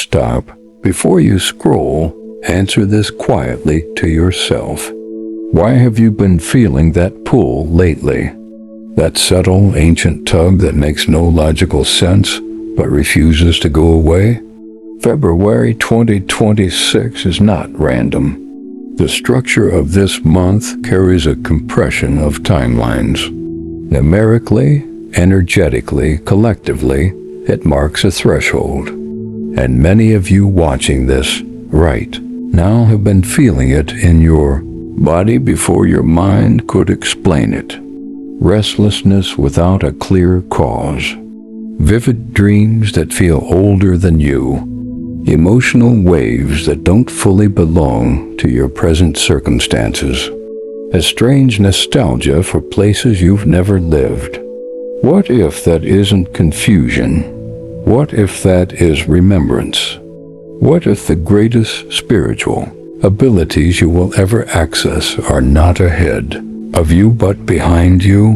Stop. Before you scroll, answer this quietly to yourself. Why have you been feeling that pull lately? That subtle, ancient tug that makes no logical sense but refuses to go away? February 2026 is not random. The structure of this month carries a compression of timelines. Numerically, energetically, collectively, it marks a threshold. And many of you watching this right now have been feeling it in your body before your mind could explain it. Restlessness without a clear cause. Vivid dreams that feel older than you. Emotional waves that don't fully belong to your present circumstances. A strange nostalgia for places you've never lived. What if that isn't confusion? What if that is remembrance? What if the greatest spiritual abilities you will ever access are not ahead of you but behind you?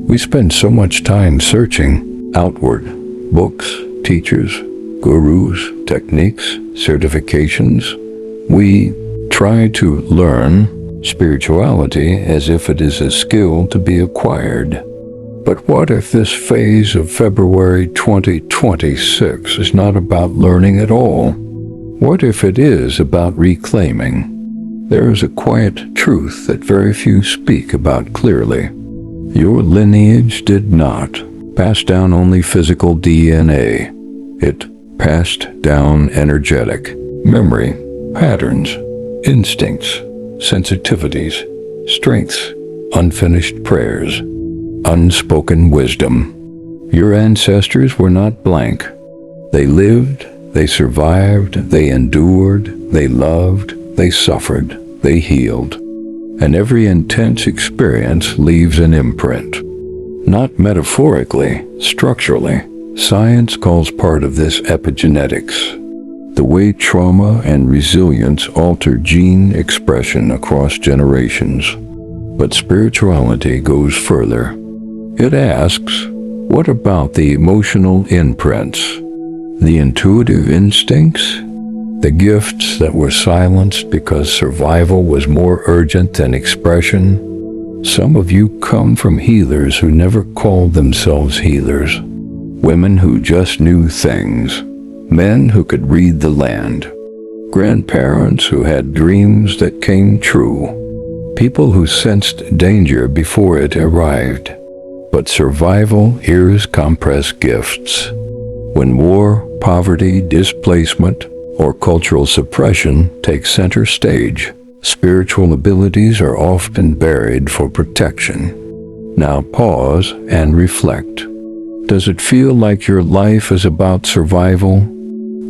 We spend so much time searching outward. Books, teachers, gurus, techniques, certifications. We try to learn spirituality as if it is a skill to be acquired. But what if this phase of February 2026 is not about learning at all? What if it is about reclaiming? There is a quiet truth that very few speak about clearly. Your lineage did not pass down only physical DNA. It passed down energetic, memory, patterns, instincts, sensitivities, strengths, unfinished prayers, unspoken wisdom. Your ancestors were not blank. They lived, they survived, they endured, they loved, they suffered, they healed. And every intense experience leaves an imprint. Not metaphorically, structurally. Science calls part of this epigenetics. The way trauma and resilience alter gene expression across generations. But spirituality goes further. It asks, what about the emotional imprints? The intuitive instincts? The gifts that were silenced because survival was more urgent than expression? Some of you come from healers who never called themselves healers. Women who just knew things. Men who could read the land. Grandparents who had dreams that came true. People who sensed danger before it arrived. But survival hears compressed gifts. When war, poverty, displacement, or cultural suppression take center stage, spiritual abilities are often buried for protection. Now pause and reflect. Does it feel like your life is about survival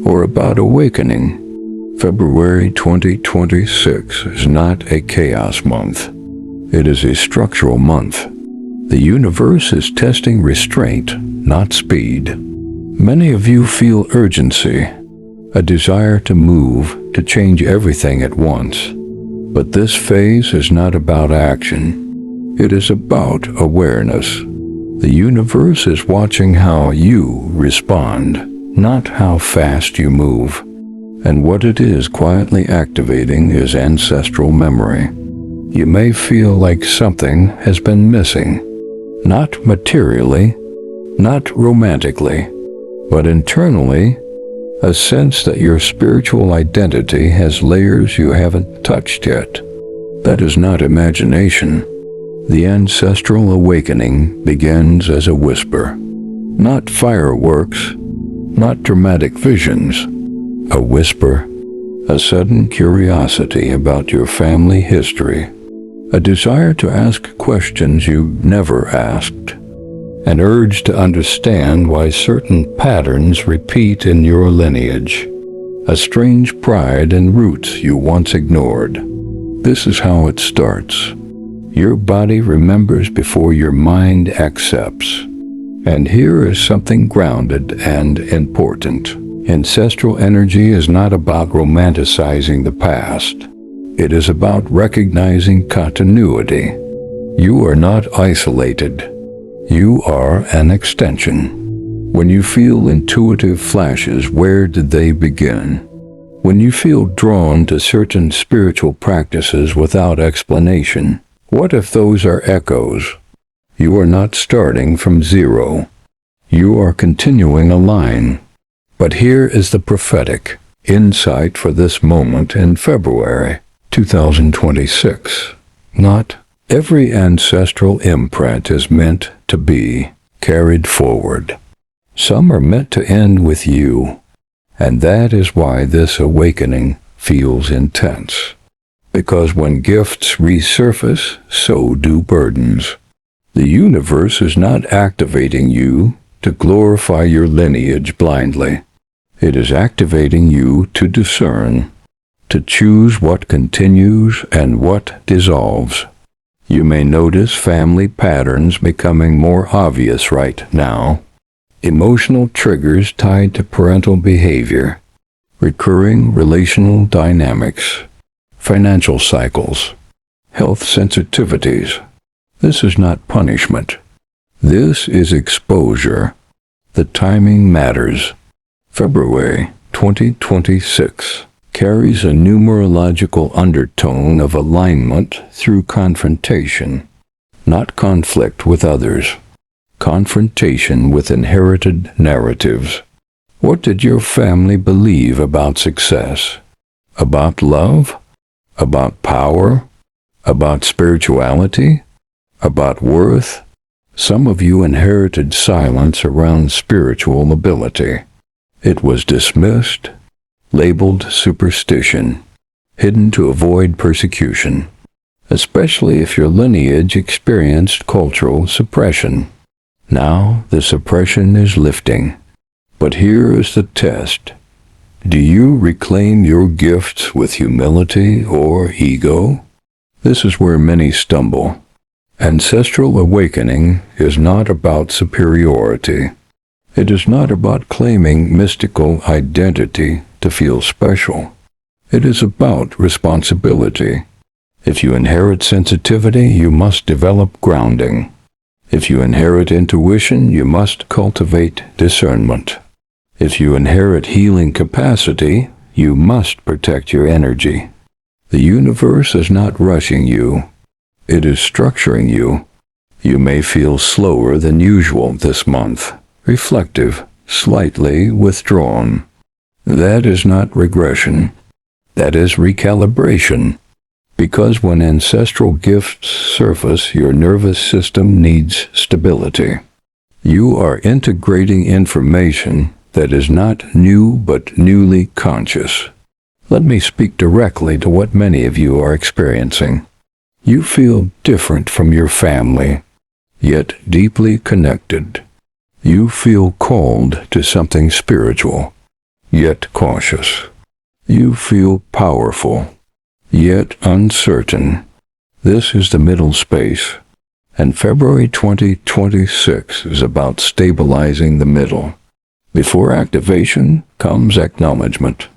or about awakening? February 2026 is not a chaos month. It is a structural month. The universe is testing restraint, not speed. Many of you feel urgency, a desire to move, to change everything at once. But this phase is not about action. It is about awareness. The universe is watching how you respond, not how fast you move. And what it is quietly activating is ancestral memory. You may feel like something has been missing. Not materially, not romantically, but internally, a sense that your spiritual identity has layers you haven't touched yet. That is not imagination. The ancestral awakening begins as a whisper. Not fireworks, not dramatic visions. A whisper, a sudden curiosity about your family history. A desire to ask questions you never asked. An urge to understand why certain patterns repeat in your lineage. A strange pride in roots you once ignored. This is how it starts. Your body remembers before your mind accepts. And here is something grounded and important. Ancestral energy is not about romanticizing the past. It is about recognizing continuity. You are not isolated. You are an extension. When you feel intuitive flashes, where did they begin? When you feel drawn to certain spiritual practices without explanation, what if those are echoes? You are not starting from zero. You are continuing a line. But here is the prophetic insight for this moment in February 2026. Not every ancestral imprint is meant to be carried forward. Some are meant to end with you, and that is why this awakening feels intense. Because when gifts resurface, so do burdens. The universe is not activating you to glorify your lineage blindly. It is activating you to discern, to choose what continues and what dissolves. You may notice family patterns becoming more obvious right now. Emotional triggers tied to parental behavior, recurring relational dynamics, financial cycles, health sensitivities. This is not punishment. This is exposure. The timing matters. February 2026 carries a numerological undertone of alignment through confrontation, not conflict with others. Confrontation with inherited narratives. What did your family believe about success? About love? About power? About spirituality? About worth? Some of you inherited silence around spiritual mobility. It was dismissed, labeled superstition, hidden to avoid persecution, especially if your lineage experienced cultural suppression. Now the suppression is lifting. But here is the test. Do you reclaim your gifts with humility or ego? This is where many stumble. Ancestral awakening is not about superiority. It is not about claiming mystical identity to feel special. It is about responsibility. If you inherit sensitivity, you must develop grounding. If you inherit intuition, you must cultivate discernment. If you inherit healing capacity, you must protect your energy. The universe is not rushing you. It is structuring you. You may feel slower than usual this month, reflective, slightly withdrawn. That is not regression. That is recalibration. Because when ancestral gifts surface, your nervous system needs stability. You are integrating information that is not new but newly conscious. Let me speak directly to what many of you are experiencing. You feel different from your family, yet deeply connected. You feel called to something spiritual, yet cautious. You feel powerful, yet uncertain. This is the middle space, and February 2026 is about stabilizing the middle. Before activation comes acknowledgement.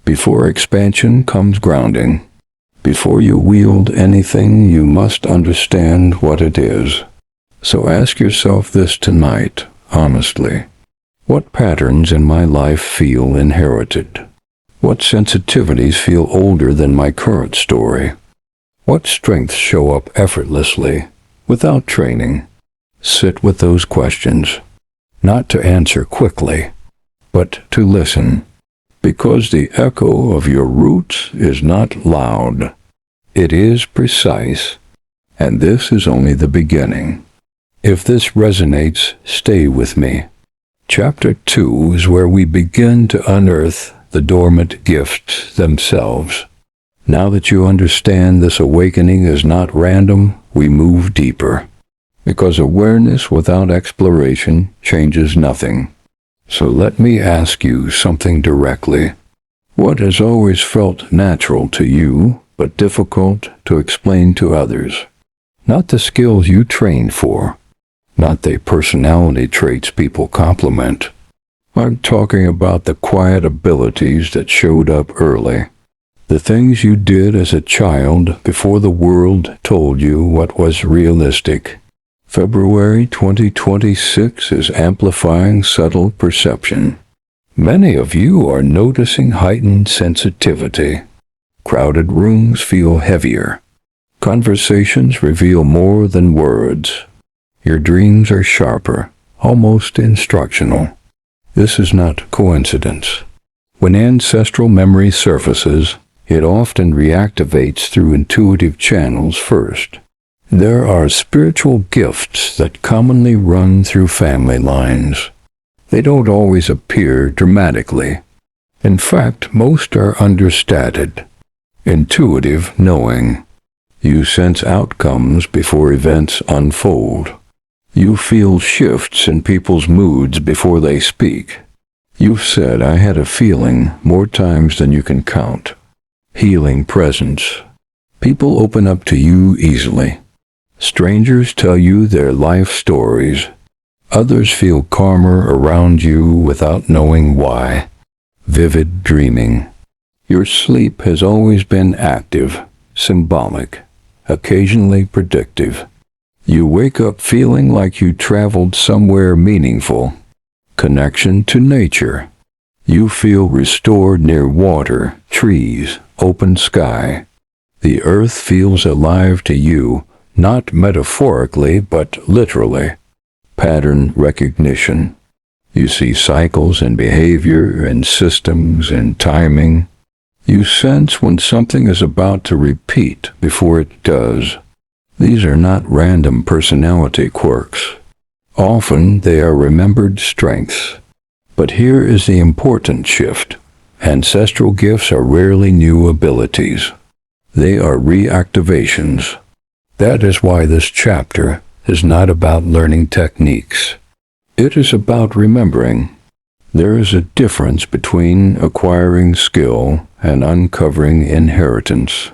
Before expansion comes grounding. Before you wield anything, you must understand what it is. So ask yourself this tonight, honestly. What patterns in my life feel inherited? What sensitivities feel older than my current story? What strengths show up effortlessly, without training? Sit with those questions, not to answer quickly, but to listen, because the echo of your roots is not loud. It is precise, and this is only the beginning. If this resonates, stay with me. Chapter 2 is where we begin to unearth the dormant gifts themselves. Now that you understand this awakening is not random, we move deeper. Because awareness without exploration changes nothing. So let me ask you something directly. What has always felt natural to you, but difficult to explain to others? Not the skills you trained for, not the personality traits people compliment. I'm talking about the quiet abilities that showed up early. The things you did as a child before the world told you what was realistic. February 2026 is amplifying subtle perception. Many of you are noticing heightened sensitivity. Crowded rooms feel heavier. Conversations reveal more than words. Your dreams are sharper, almost instructional. This is not coincidence. When ancestral memory surfaces, it often reactivates through intuitive channels first. There are spiritual gifts that commonly run through family lines. They don't always appear dramatically. In fact, most are understated. Intuitive knowing. You sense outcomes before events unfold. You feel shifts in people's moods before they speak. You've said, "I had a feeling," more times than you can count. Healing presence. People open up to you easily. Strangers tell you their life stories. Others feel calmer around you without knowing why. Vivid dreaming. Your sleep has always been active, symbolic, occasionally predictive. You wake up feeling like you traveled somewhere meaningful. Connection to nature. You feel restored near water, trees, open sky. The earth feels alive to you, not metaphorically but literally. Pattern recognition. You see cycles in behavior and systems and timing. You sense when something is about to repeat before it does. These are not random personality quirks. Often they are remembered strengths. But here is the important shift. Ancestral gifts are rarely new abilities. They are reactivations. That is why this chapter is not about learning techniques. It is about remembering. There is a difference between acquiring skill and uncovering inheritance.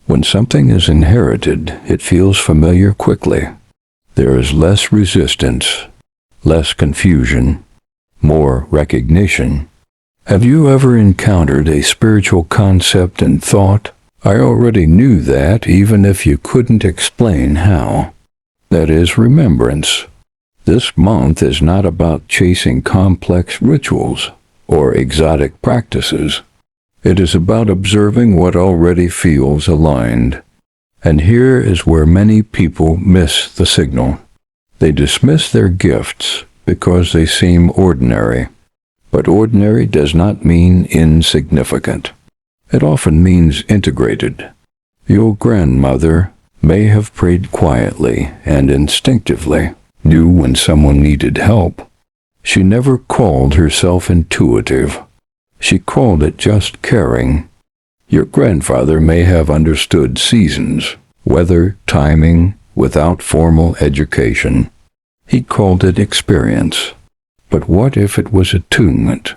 When something is inherited, it feels familiar quickly. There is less resistance, less confusion, more recognition. Have you ever encountered a spiritual concept and thought, "I already knew that even if you couldn't explain how"? That is remembrance. This month is not about chasing complex rituals or exotic practices. It is about observing what already feels aligned. And here is where many people miss the signal. They dismiss their gifts because they seem ordinary. But ordinary does not mean insignificant. It often means integrated. Your grandmother may have prayed quietly and instinctively, knew when someone needed help. She never called herself intuitive. She called it just caring. Your grandfather may have understood seasons, weather, timing, without formal education. He called it experience. But what if it was attunement?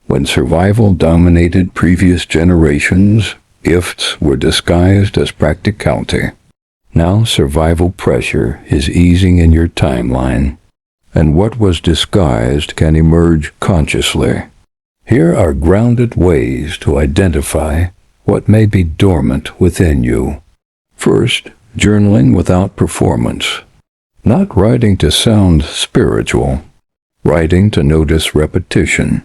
When survival dominated previous generations, gifts were disguised as practicality. Now survival pressure is easing in your timeline, and what was disguised can emerge consciously. Here are grounded ways to identify what may be dormant within you. First, journaling without performance. Not writing to sound spiritual, writing to notice repetition.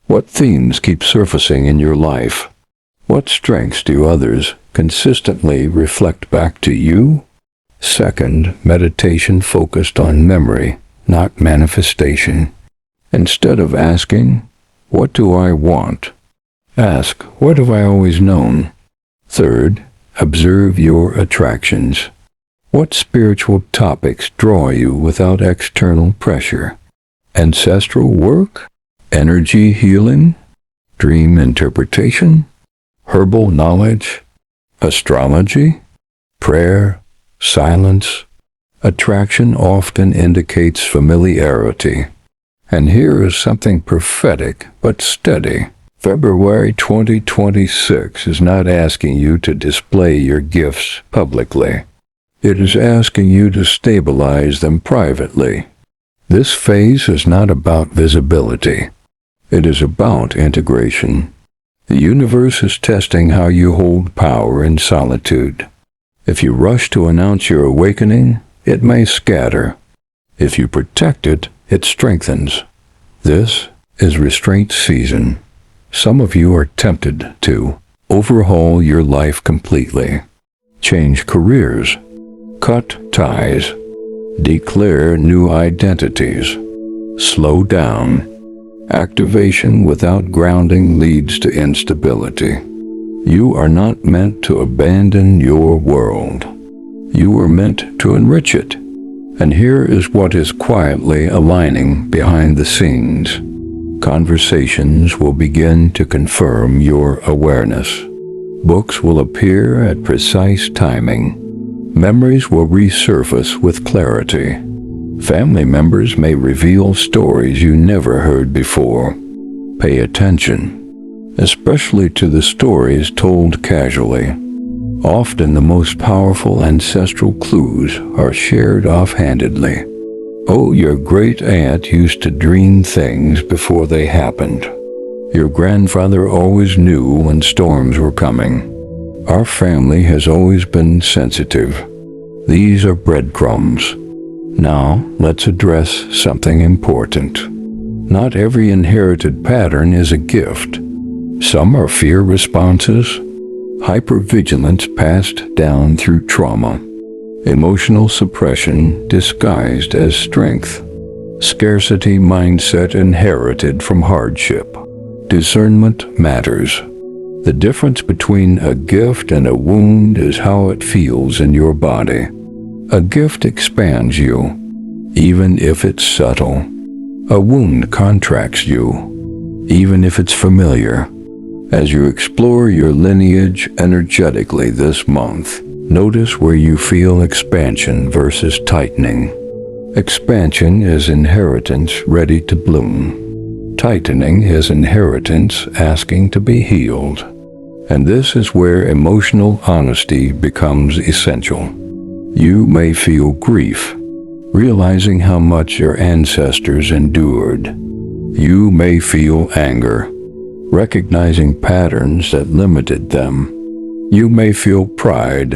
What themes keep surfacing in your life? What strengths do others consistently reflect back to you? Second, meditation focused on memory, not manifestation. Instead of asking, "What do I want?" ask, "What have I always known?" Third, observe your attractions. What spiritual topics draw you without external pressure? Ancestral work? Energy healing? Dream interpretation? Herbal knowledge? Astrology? Prayer? Silence? Attraction often indicates familiarity. And here is something prophetic but steady. February 2026 is not asking you to display your gifts publicly. It is asking you to stabilize them privately. This phase is not about visibility. It is about integration. The universe is testing how you hold power in solitude. If you rush to announce your awakening, it may scatter. If you protect it, it strengthens. This is restraint season. Some of you are tempted to overhaul your life completely. Change careers. Cut ties. Declare new identities. Slow down. Activation without grounding leads to instability. You are not meant to abandon your world. You are meant to enrich it. And here is what is quietly aligning behind the scenes. Conversations will begin to confirm your awareness. Books will appear at precise timing. Memories will resurface with clarity. Family members may reveal stories you never heard before. Pay attention, especially to the stories told casually. Often the most powerful ancestral clues are shared offhandedly. Oh, your great aunt used to dream things before they happened. Your grandfather always knew when storms were coming. Our family has always been sensitive. These are breadcrumbs. Now, let's address something important. Not every inherited pattern is a gift. Some are fear responses, hypervigilance passed down through trauma, emotional suppression disguised as strength, scarcity mindset inherited from hardship. Discernment matters. The difference between a gift and a wound is how it feels in your body. A gift expands you, even if it's subtle. A wound contracts you, even if it's familiar. As you explore your lineage energetically this month, notice where you feel expansion versus tightening. Expansion is inheritance ready to bloom. Tightening is inheritance asking to be healed. And this is where emotional honesty becomes essential. You may feel grief, realizing how much your ancestors endured. You may feel anger, recognizing patterns that limited them. You may feel pride,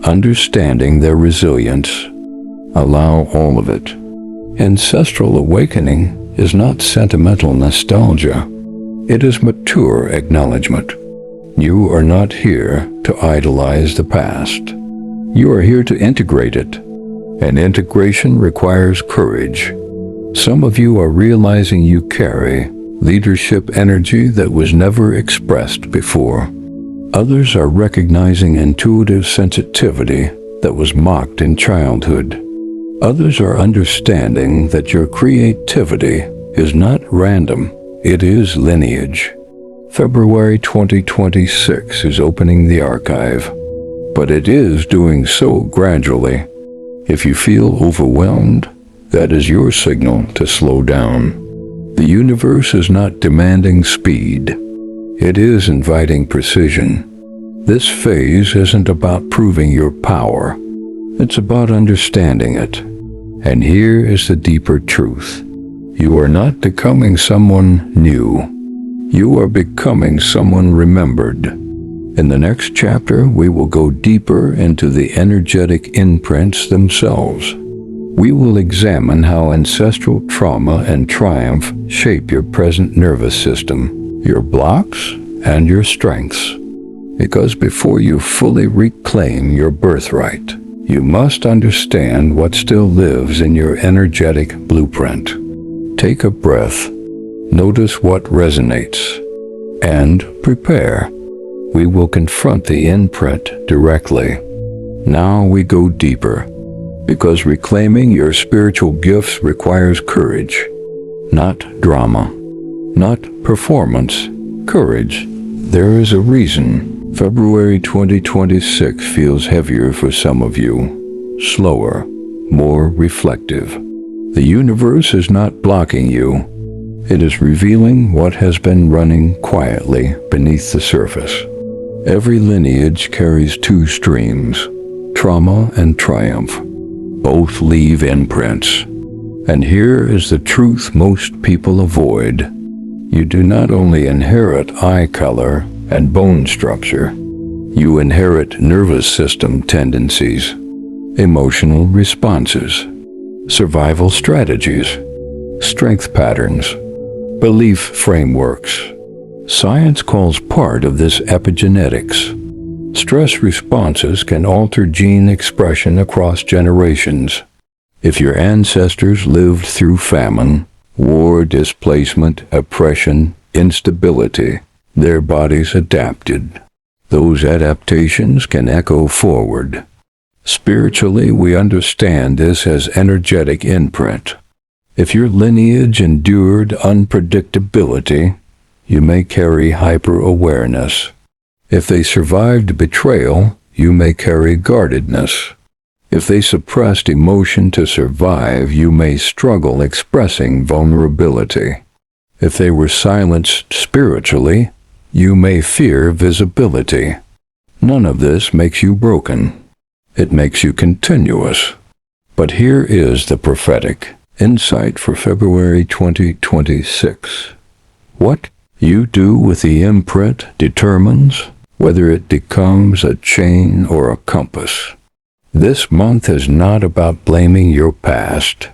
understanding their resilience. Allow all of it. Ancestral awakening is not sentimental nostalgia. It is mature acknowledgement. You are not here to idolize the past. You are here to integrate it. And integration requires courage. Some of you are realizing you carry leadership energy that was never expressed before. Others are recognizing intuitive sensitivity that was mocked in childhood. Others are understanding that your creativity is not random, it is lineage. February 2026 is opening the archive, but it is doing so gradually. If you feel overwhelmed, that is your signal to slow down. The universe is not demanding speed. It is inviting precision. This phase isn't about proving your power. It's about understanding it. And here is the deeper truth. You are not becoming someone new. You are becoming someone remembered. In the next chapter, we will go deeper into the energetic imprints themselves. We will examine how ancestral trauma and triumph shape your present nervous system, your blocks, and your strengths. Because before you fully reclaim your birthright, you must understand what still lives in your energetic blueprint. Take a breath, notice what resonates, and prepare. We will confront the imprint directly. Now we go deeper, because reclaiming your spiritual gifts requires courage, not drama, not performance, courage. There is a reason February 2026 feels heavier for some of you, slower, more reflective. The universe is not blocking you. It is revealing what has been running quietly beneath the surface. Every lineage carries two streams, trauma and triumph. Both leave imprints. And here is the truth most people avoid. You do not only inherit eye color and bone structure, you inherit nervous system tendencies. emotional responses, survival strategies, strength patterns, belief frameworks. Science calls part of this epigenetics. Stress responses can alter gene expression across generations. If your ancestors lived through famine, war, displacement, oppression, instability, their bodies adapted. Those adaptations can echo forward. Spiritually, we understand this as energetic imprint. If your lineage endured unpredictability, you may carry hyper-awareness. If they survived betrayal, you may carry guardedness. If they suppressed emotion to survive, you may struggle expressing vulnerability. If they were silenced spiritually, you may fear visibility. None of this makes you broken. It makes you continuous. But here is the prophetic insight for February 2026. What you do with the imprint determines whether it becomes a chain or a compass. This month is not about blaming your past.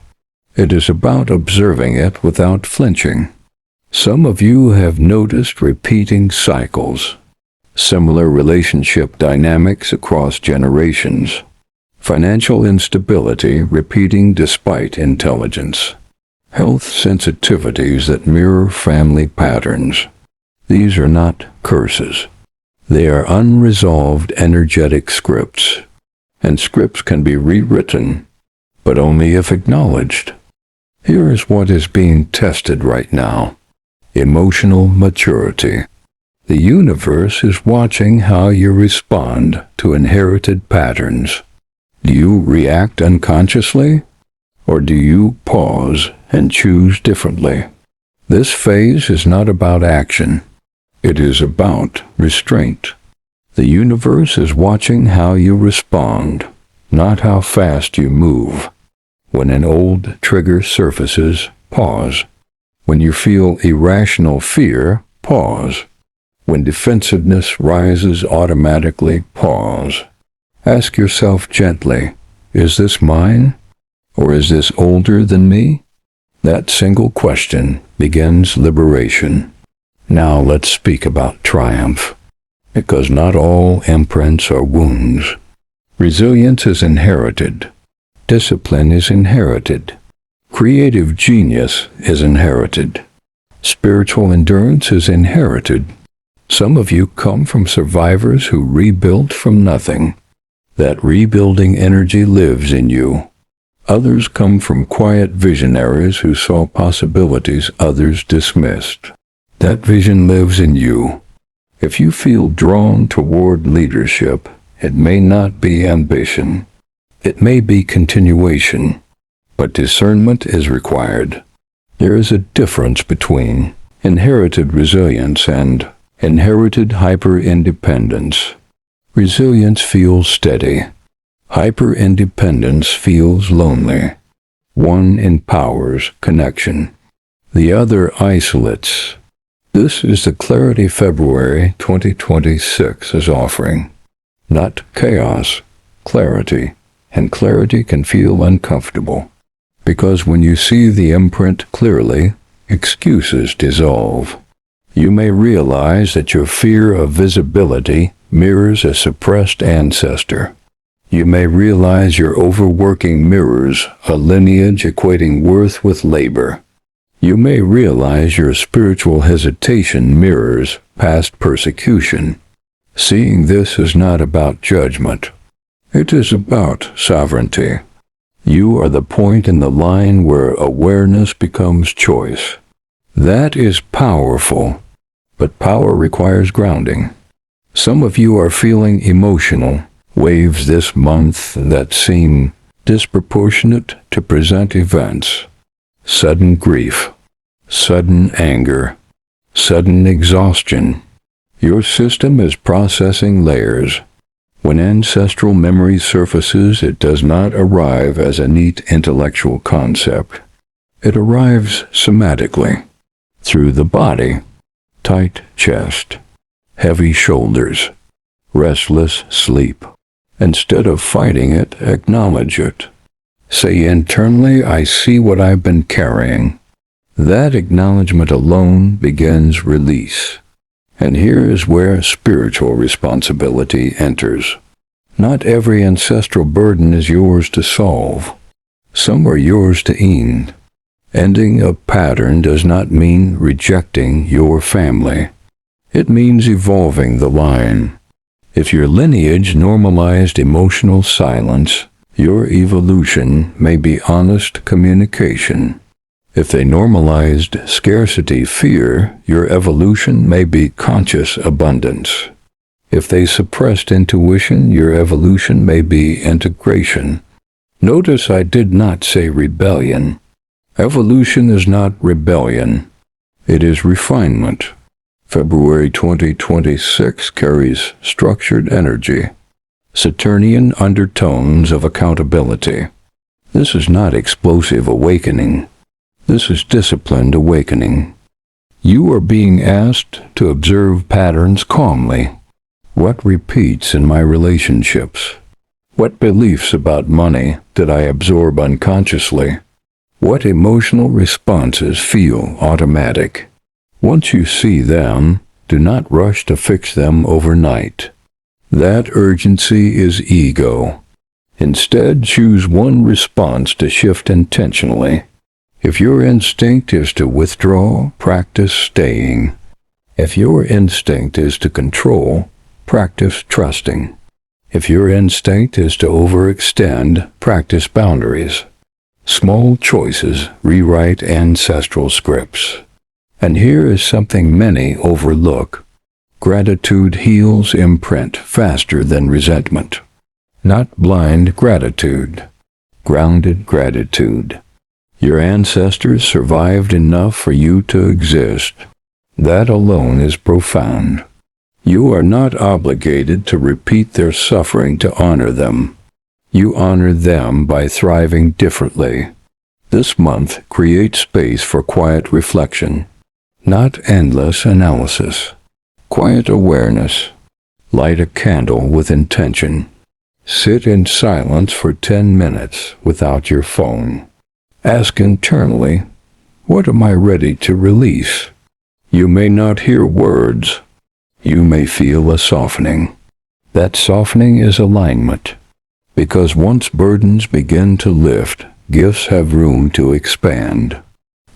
It is about observing it without flinching. Some of you have noticed repeating cycles, similar relationship dynamics across generations, financial instability repeating despite intelligence, health sensitivities that mirror family patterns. These are not curses. They are unresolved energetic scripts, and scripts can be rewritten, but only if acknowledged. Here is what is being tested right now. Emotional maturity. The universe is watching how you respond to inherited patterns. Do you react unconsciously, or do you pause and choose differently? This phase is not about action. It is about restraint. The universe is watching how you respond, not how fast you move. When an old trigger surfaces, pause. When you feel irrational fear, pause. When defensiveness rises automatically, pause. Ask yourself gently, is this mine, or is this older than me? That single question begins liberation. Now let's speak about triumph, because not all imprints are wounds. Resilience is inherited. Discipline is inherited. Creative genius is inherited. Spiritual endurance is inherited. Some of you come from survivors who rebuilt from nothing. That rebuilding energy lives in you. Others come from quiet visionaries who saw possibilities others dismissed. That vision lives in you. If you feel drawn toward leadership, it may not be ambition. It may be continuation. But discernment is required. There is a difference between inherited resilience and inherited hyper-independence. Resilience feels steady. Hyper-independence feels lonely. One empowers connection. The other isolates. This is the clarity February 2026 is offering. Not chaos, clarity. And clarity can feel uncomfortable. Because when you see the imprint clearly, excuses dissolve. You may realize that your fear of visibility mirrors a suppressed ancestor. You may realize your overworking mirrors a lineage equating worth with labor. You may realize your spiritual hesitation mirrors past persecution. Seeing this is not about judgment. It is about sovereignty. You are the point in the line where awareness becomes choice. That is powerful, but power requires grounding. Some of you are feeling emotional waves this month that seem disproportionate to present events. Sudden grief, sudden anger, sudden exhaustion. Your system is processing layers. When ancestral memory surfaces, it does not arrive as a neat intellectual concept. It arrives somatically, through the body, tight chest, heavy shoulders, restless sleep, Instead of fighting it, acknowledge it. Say internally, I see what I've been carrying. That acknowledgement alone begins release. And here is where spiritual responsibility enters. Not every ancestral burden is yours to solve. Some are yours to end. Ending a pattern does not mean rejecting your family. It means evolving the line. If your lineage normalized emotional silence, your evolution may be honest communication. If they normalized scarcity fear, your evolution may be conscious abundance. If they suppressed intuition, your evolution may be integration. Notice I did not say rebellion. Evolution is not rebellion. It is refinement. February 2026 carries structured energy, Saturnian undertones of accountability. This is not explosive awakening. This is disciplined awakening. You are being asked to observe patterns calmly. What repeats in my relationships? What beliefs about money did I absorb unconsciously? What emotional responses feel automatic? Once you see them, do not rush to fix them overnight. That urgency is ego. Instead, choose one response to shift intentionally. If your instinct is to withdraw, practice staying. If your instinct is to control, practice trusting. If your instinct is to overextend, practice boundaries. Small choices rewrite ancestral scripts. And here is something many overlook. Gratitude heals imprint faster than resentment. Not blind gratitude, grounded gratitude. Your ancestors survived enough for you to exist. That alone is profound. You are not obligated to repeat their suffering to honor them. You honor them by thriving differently. This month, create space for quiet reflection, not endless analysis. Quiet awareness. Light a candle with intention. Sit in silence for 10 minutes without your phone. Ask internally, what am I ready to release? You may not hear words. You may feel a softening. That softening is alignment. Because once burdens begin to lift, gifts have room to expand.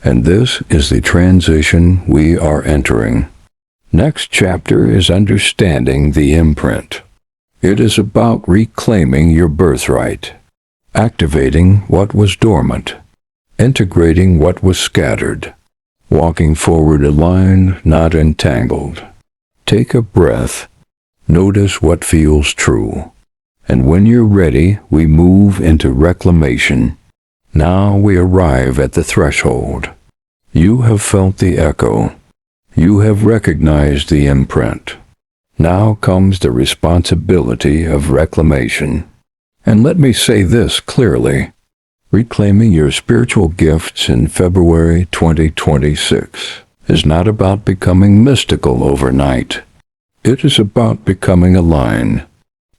And this is the transition we are entering. Next chapter is understanding the imprint. It is about reclaiming your birthright, activating what was dormant, integrating what was scattered, walking forward aligned, not entangled. Take a breath. Notice what feels true. And when you're ready, we move into reclamation. Now we arrive at the threshold. You have felt the echo. You have recognized the imprint. Now comes the responsibility of reclamation. And let me say this clearly. Reclaiming your spiritual gifts in February 2026 is not about becoming mystical overnight. It is about becoming aligned.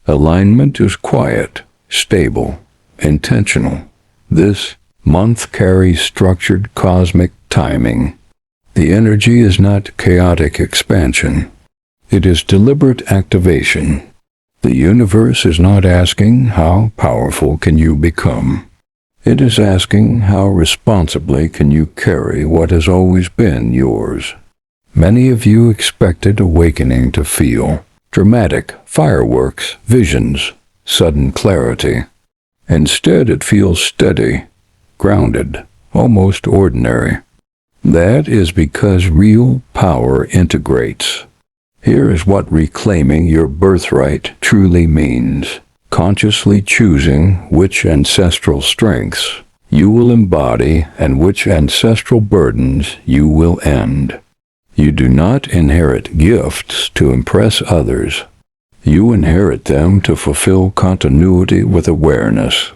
Alignment is quiet, stable, intentional. This month carries structured cosmic timing. The energy is not chaotic expansion. It is deliberate activation. The universe is not asking how powerful can you become. It is asking how responsibly can you carry what has always been yours. Many of you expected awakening to feel dramatic fireworks, visions, sudden clarity. Instead, it feels steady, grounded, almost ordinary. That is because real power integrates. Here is what reclaiming your birthright truly means. Consciously choosing which ancestral strengths you will embody and which ancestral burdens you will end. You do not inherit gifts to impress others. You inherit them to fulfill continuity with awareness.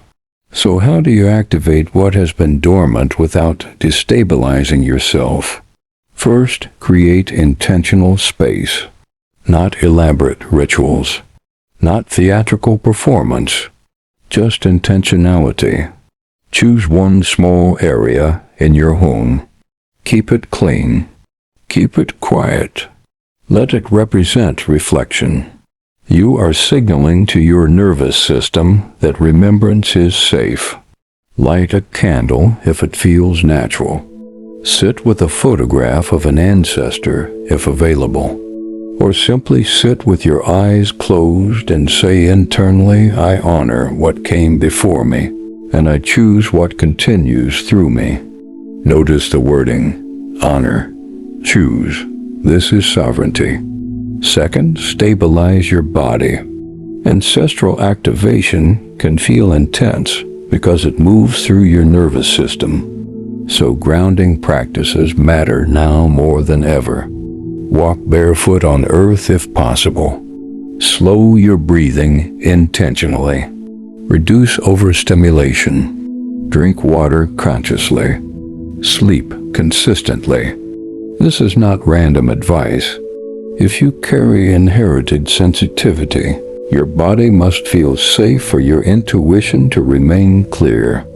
So how do you activate what has been dormant without destabilizing yourself? First, create intentional space, not elaborate rituals, not theatrical performance, just intentionality. Choose one small area in your home. Keep it clean. Keep it quiet. Let it represent reflection. You are signaling to your nervous system that remembrance is safe. Light a candle if it feels natural. Sit with a photograph of an ancestor if available. Or simply sit with your eyes closed and say internally, I honor what came before me, and I choose what continues through me. Notice the wording, honor, choose. This is sovereignty. Second, stabilize your body. Ancestral activation can feel intense because it moves through your nervous system. So grounding practices matter now more than ever. Walk barefoot on earth if possible. Slow your breathing intentionally. Reduce overstimulation. Drink water consciously. Sleep consistently. This is not random advice. If you carry inherited sensitivity, your body must feel safe for your intuition to remain clear.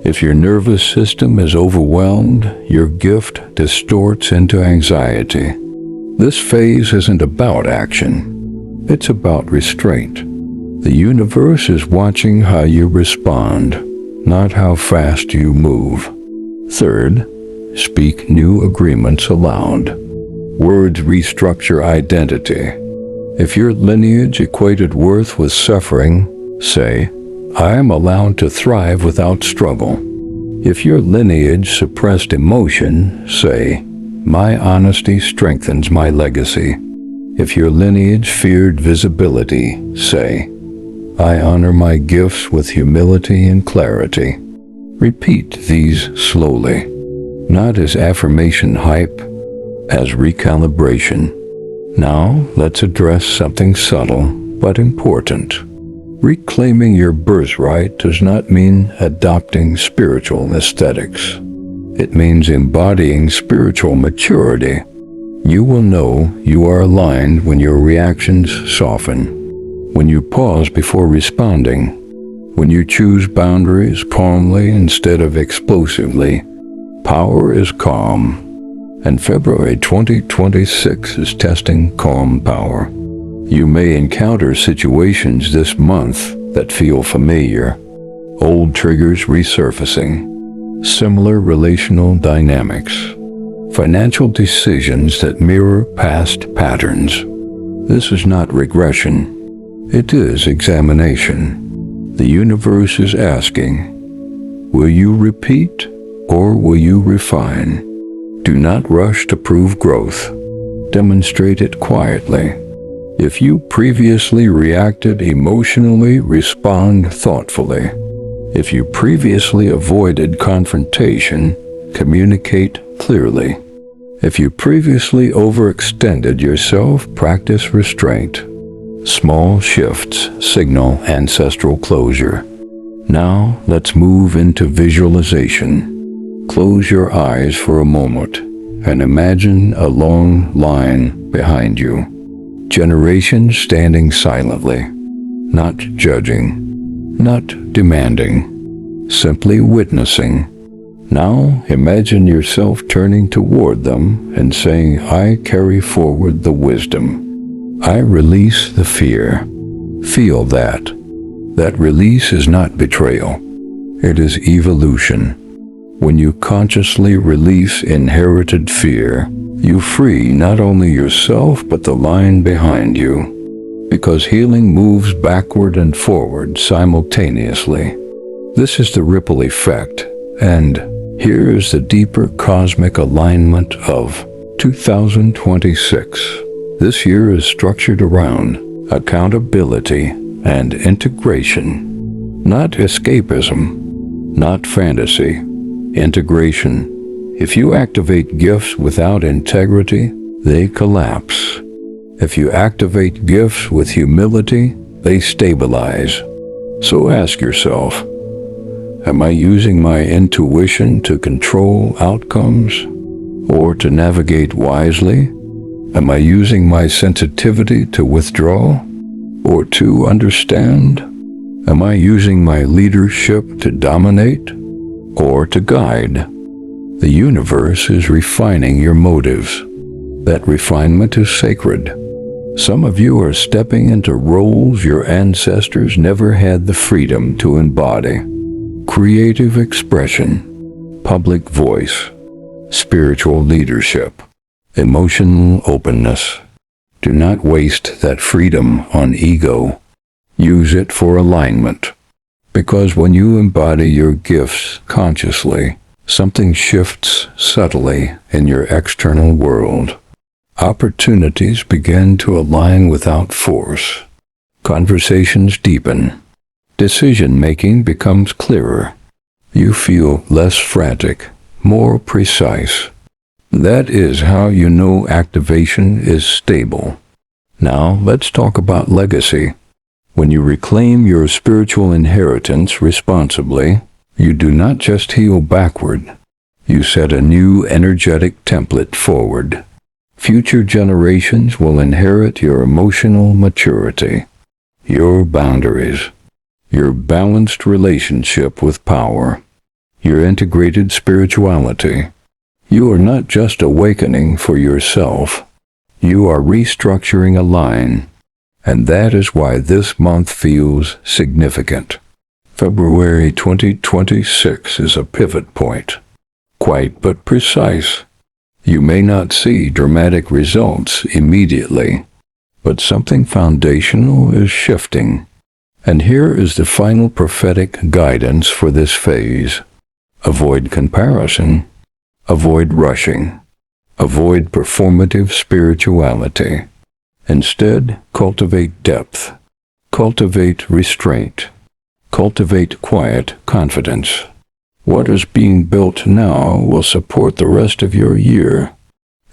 If your nervous system is overwhelmed, your gift distorts into anxiety. This phase isn't about action. It's about restraint. The universe is watching how you respond, not how fast you move. Third, speak new agreements aloud. Words restructure identity. If your lineage equated worth with suffering, say, I am allowed to thrive without struggle. If your lineage suppressed emotion, say, my honesty strengthens my legacy. If your lineage feared visibility, say, I honor my gifts with humility and clarity. Repeat these slowly, not as affirmation hype, as recalibration. Now, let's address something subtle but important. Reclaiming your birthright does not mean adopting spiritual aesthetics. It means embodying spiritual maturity. You will know you are aligned when your reactions soften, when you pause before responding, when you choose boundaries calmly instead of explosively. Power is calm. And February 2026 is testing calm power. You may encounter situations this month that feel familiar, old triggers resurfacing, similar relational dynamics, financial decisions that mirror past patterns. This is not regression. It is examination. The universe is asking, will you repeat or will you refine? Do not rush to prove growth. Demonstrate it quietly. If you previously reacted emotionally, respond thoughtfully. If you previously avoided confrontation, communicate clearly. If you previously overextended yourself, practice restraint. Small shifts signal ancestral closure. Now, let's move into visualization. Close your eyes for a moment and imagine a long line behind you. Generations standing silently, not judging, not demanding, simply witnessing. Now imagine yourself turning toward them and saying, I carry forward the wisdom. I release the fear. Feel that. That release is not betrayal. It is evolution. When you consciously release inherited fear, you free not only yourself but the line behind you, because healing moves backward and forward simultaneously. This is the ripple effect, and here is the deeper cosmic alignment of 2026. This year is structured around accountability and integration, not escapism, not fantasy. Integration. If you activate gifts without integrity, they collapse. If you activate gifts with humility, they stabilize. So ask yourself, am I using my intuition to control outcomes or to navigate wisely? Am I using my sensitivity to withdraw or to understand? Am I using my leadership to dominate or to guide? The universe is refining your motives. That refinement is sacred. Some of you are stepping into roles your ancestors never had the freedom to embody. Creative expression, public voice, spiritual leadership, emotional openness. Do not waste that freedom on ego. Use it for alignment. Because when you embody your gifts consciously, something shifts subtly in your external world. Opportunities begin to align without force. Conversations deepen. Decision-making becomes clearer. You feel less frantic, more precise. That is how you know activation is stable. Now, let's talk about legacy. When you reclaim your spiritual inheritance responsibly, you do not just heal backward. You set a new energetic template forward. Future generations will inherit your emotional maturity, your boundaries, your balanced relationship with power, your integrated spirituality. You are not just awakening for yourself. You are restructuring a line, and that is why this month feels significant. February 2026 is a pivot point, quiet but precise. You may not see dramatic results immediately, but something foundational is shifting. And here is the final prophetic guidance for this phase. Avoid comparison. Avoid rushing. Avoid performative spirituality. Instead, cultivate depth. Cultivate restraint. Cultivate quiet confidence. What is being built now will support the rest of your year.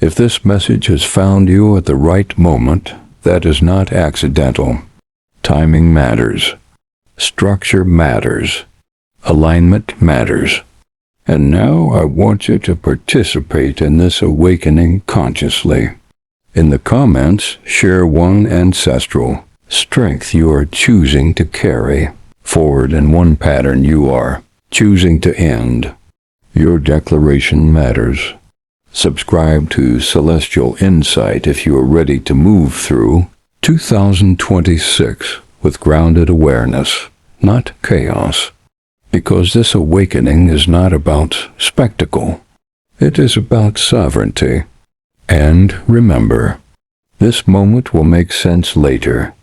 If this message has found you at the right moment, that is not accidental. Timing matters. Structure matters. Alignment matters. And now I want you to participate in this awakening consciously. In the comments, share one ancestral strength you are choosing to carry forward and one pattern you are choosing to end. Your declaration matters. Subscribe to Celestial Insight if you are ready to move through 2026 with grounded awareness, not chaos. Because this awakening is not about spectacle. It is about sovereignty. And remember, this moment will make sense later.